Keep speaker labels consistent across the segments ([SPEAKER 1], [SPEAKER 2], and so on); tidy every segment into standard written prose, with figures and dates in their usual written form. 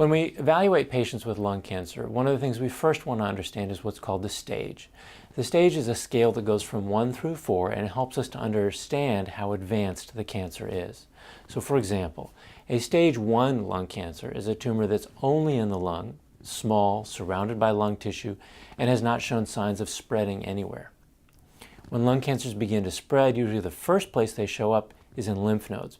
[SPEAKER 1] When we evaluate patients with lung cancer, one of the things we first want to understand is what's called the stage. The stage is a scale that goes from 1 through 4 and it helps us to understand how advanced the cancer is. So for example, a stage 1 lung cancer is a tumor that's only in the lung, small, surrounded by lung tissue, and has not shown signs of spreading anywhere. When lung cancers begin to spread, usually the first place they show up is in lymph nodes.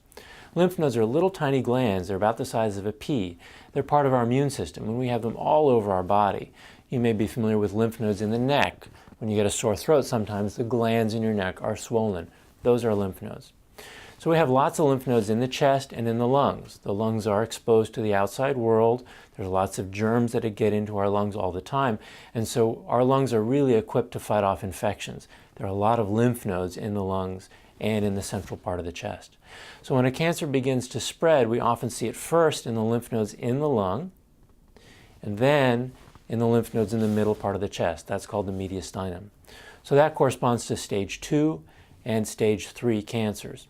[SPEAKER 1] Lymph nodes are little tiny glands. They're about the size of a pea. They're part of our immune system, and we have them all over our body. You may be familiar with lymph nodes in the neck. When you get a sore throat, sometimes the glands in your neck are swollen. Those are lymph nodes. So we have lots of lymph nodes in the chest and in the lungs. The lungs are exposed to the outside world. There's lots of germs that get into our lungs all the time, and so our lungs are really equipped to fight off infections. There are a lot of lymph nodes in the lungs and in the central part of the chest. So when a cancer begins to spread, we often see it first in the lymph nodes in the lung, and then in the lymph nodes in the middle part of the chest. That's called the mediastinum. So that corresponds to stage 2 and stage 3 cancers.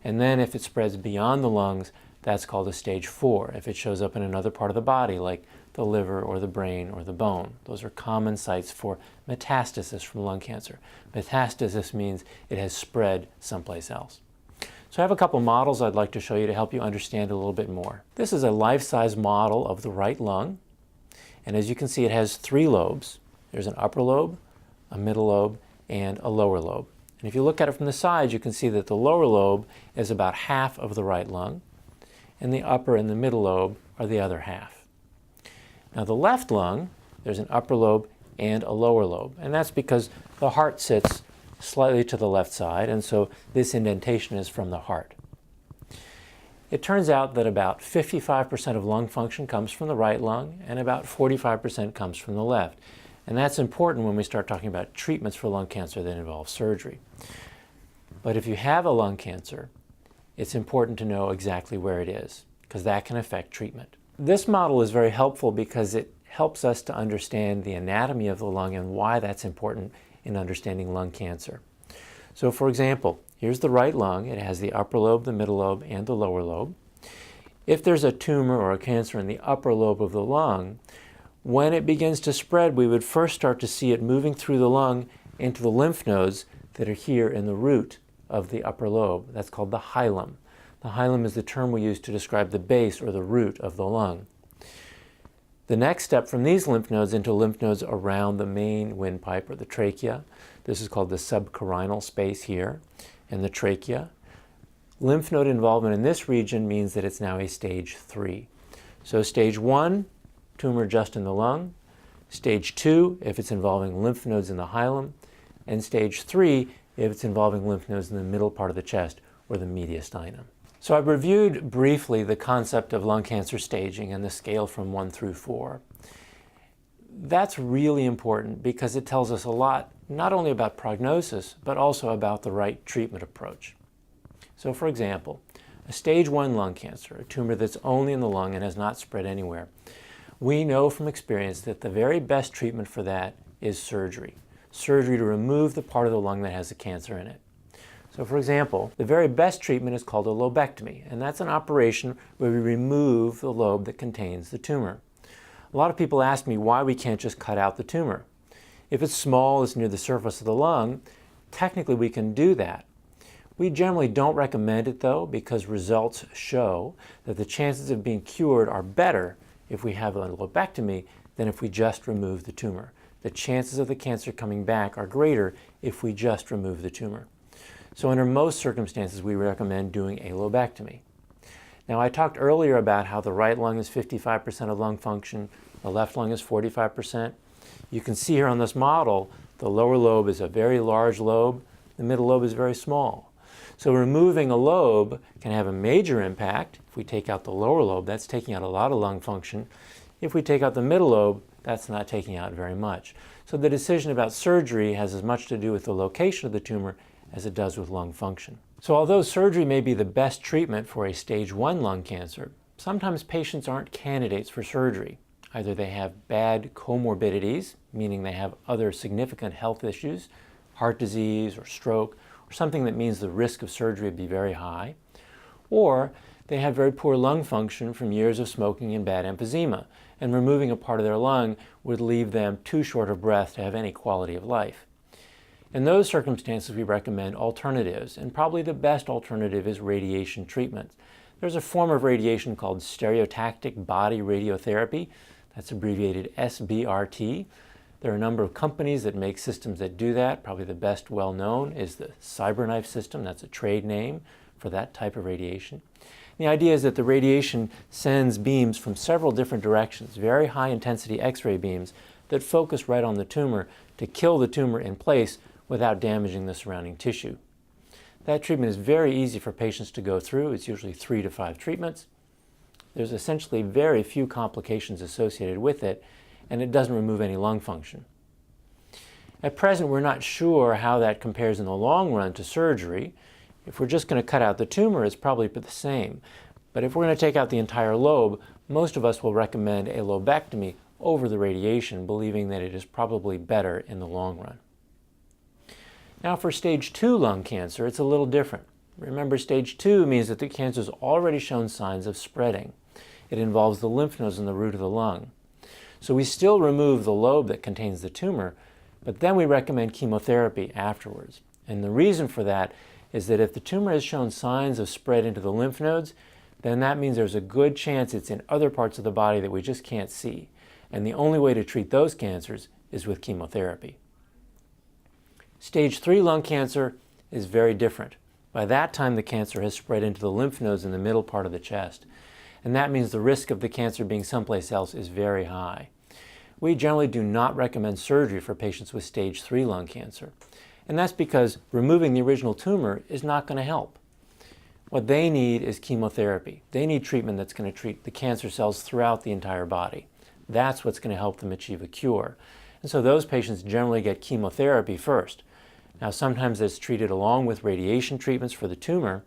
[SPEAKER 1] And then if it spreads beyond the lungs, that's called a stage 4. If it shows up in another part of the body, like the liver or the brain or the bone. Those are common sites for metastasis from lung cancer. Metastasis means it has spread someplace else. So I have a couple models I'd like to show you to help you understand a little bit more. This is a life-size model of the right lung. And as you can see, it has 3 lobes. There's an upper lobe, a middle lobe, and a lower lobe. And if you look at it from the sides, you can see that the lower lobe is about half of the right lung, and the upper and the middle lobe are the other half. Now the left lung, there's an upper lobe and a lower lobe, and that's because the heart sits slightly to the left side, and so this indentation is from the heart. It turns out that about 55% of lung function comes from the right lung, and about 45% comes from the left. And that's important when we start talking about treatments for lung cancer that involve surgery. But if you have a lung cancer, it's important to know exactly where it is, because that can affect treatment. This model is very helpful because it helps us to understand the anatomy of the lung and why that's important in understanding lung cancer. So for example, here's the right lung. It has the upper lobe, the middle lobe, and the lower lobe. If there's a tumor or a cancer in the upper lobe of the lung, when it begins to spread, we would first start to see it moving through the lung into the lymph nodes that are here in the root of the upper lobe. That's called the hilum. The hilum is the term we use to describe the base or the root of the lung. The next step from these lymph nodes into lymph nodes around the main windpipe or the trachea. This is called the subcarinal space here, and the trachea. Lymph node involvement in this region means that it's now a stage 3. So stage 1, tumor just in the lung. Stage 2, if it's involving lymph nodes in the hilum. And stage 3, if it's involving lymph nodes in the middle part of the chest or the mediastinum. So I've reviewed briefly the concept of lung cancer staging and the scale from 1 through 4. That's really important because it tells us a lot, not only about prognosis, but also about the right treatment approach. So for example, a stage 1 lung cancer, a tumor that's only in the lung and has not spread anywhere, we know from experience that the very best treatment for that is surgery. Surgery to remove the part of the lung that has the cancer in it. So for example, the very best treatment is called a lobectomy, and that's an operation where we remove the lobe that contains the tumor. A lot of people ask me why we can't just cut out the tumor. If it's small, it's near the surface of the lung, technically we can do that. We generally don't recommend it though, because results show that the chances of being cured are better if we have a lobectomy than if we just remove the tumor. The chances of the cancer coming back are greater if we just remove the tumor. So under most circumstances, we recommend doing a lobectomy. Now, I talked earlier about how the right lung is 55% of lung function, the left lung is 45%. You can see here on this model, the lower lobe is a very large lobe, the middle lobe is very small. So removing a lobe can have a major impact. If we take out the lower lobe, that's taking out a lot of lung function. If we take out the middle lobe, that's not taking out very much. So the decision about surgery has as much to do with the location of the tumor as it does with lung function. So although surgery may be the best treatment for a stage 1 lung cancer, sometimes patients aren't candidates for surgery. Either they have bad comorbidities, meaning they have other significant health issues, heart disease or stroke, or something that means the risk of surgery would be very high, or They had very poor lung function from years of smoking and bad emphysema, and removing a part of their lung would leave them too short of breath to have any quality of life. In those circumstances, we recommend alternatives, and probably the best alternative is radiation treatment. There's a form of radiation called stereotactic body radiotherapy. That's abbreviated SBRT. There are a number of companies that make systems that do that. Probably the best well-known is the CyberKnife system. That's a trade name for that type of radiation. The idea is that the radiation sends beams from several different directions, very high-intensity X-ray beams that focus right on the tumor to kill the tumor in place without damaging the surrounding tissue. That treatment is very easy for patients to go through. It's usually 3 to 5 treatments. There's essentially very few complications associated with it, and it doesn't remove any lung function. At present, we're not sure how that compares in the long run to surgery. If we're just going to cut out the tumor, it's probably the same. But if we're going to take out the entire lobe, most of us will recommend a lobectomy over the radiation, believing that it is probably better in the long run. Now for stage 2 lung cancer, it's a little different. Remember, stage 2 means that the cancer has already shown signs of spreading. It involves the lymph nodes and the root of the lung. So we still remove the lobe that contains the tumor, but then we recommend chemotherapy afterwards. And the reason for that is that if the tumor has shown signs of spread into the lymph nodes, then that means there's a good chance it's in other parts of the body that we just can't see. And the only way to treat those cancers is with chemotherapy. Stage 3 lung cancer is very different. By that time, the cancer has spread into the lymph nodes in the middle part of the chest. And that means the risk of the cancer being someplace else is very high. We generally do not recommend surgery for patients with stage 3 lung cancer. And that's because removing the original tumor is not going to help. What they need is chemotherapy. They need treatment that's going to treat the cancer cells throughout the entire body. That's what's going to help them achieve a cure. And so those patients generally get chemotherapy first. Now, sometimes it's treated along with radiation treatments for the tumor,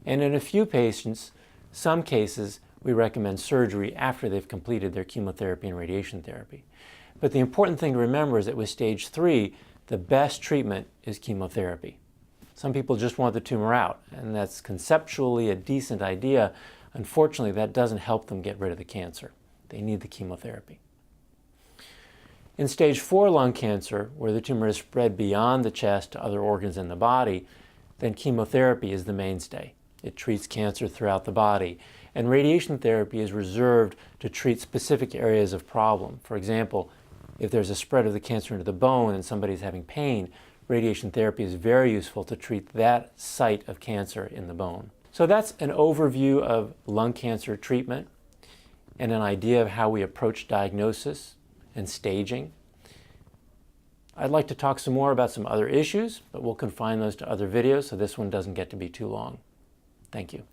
[SPEAKER 1] and in a few patients, some cases, we recommend surgery after they've completed their chemotherapy and radiation therapy. But the important thing to remember is that with stage 3, the best treatment is chemotherapy. Some people just want the tumor out, and that's conceptually a decent idea. Unfortunately, that doesn't help them get rid of the cancer. They need the chemotherapy. In stage 4 lung cancer, where the tumor has spread beyond the chest to other organs in the body, then chemotherapy is the mainstay. It treats cancer throughout the body, and radiation therapy is reserved to treat specific areas of problem. For example, if there's a spread of the cancer into the bone and somebody's having pain, radiation therapy is very useful to treat that site of cancer in the bone. So that's an overview of lung cancer treatment and an idea of how we approach diagnosis and staging. I'd like to talk some more about some other issues, but we'll confine those to other videos so this one doesn't get to be too long. Thank you.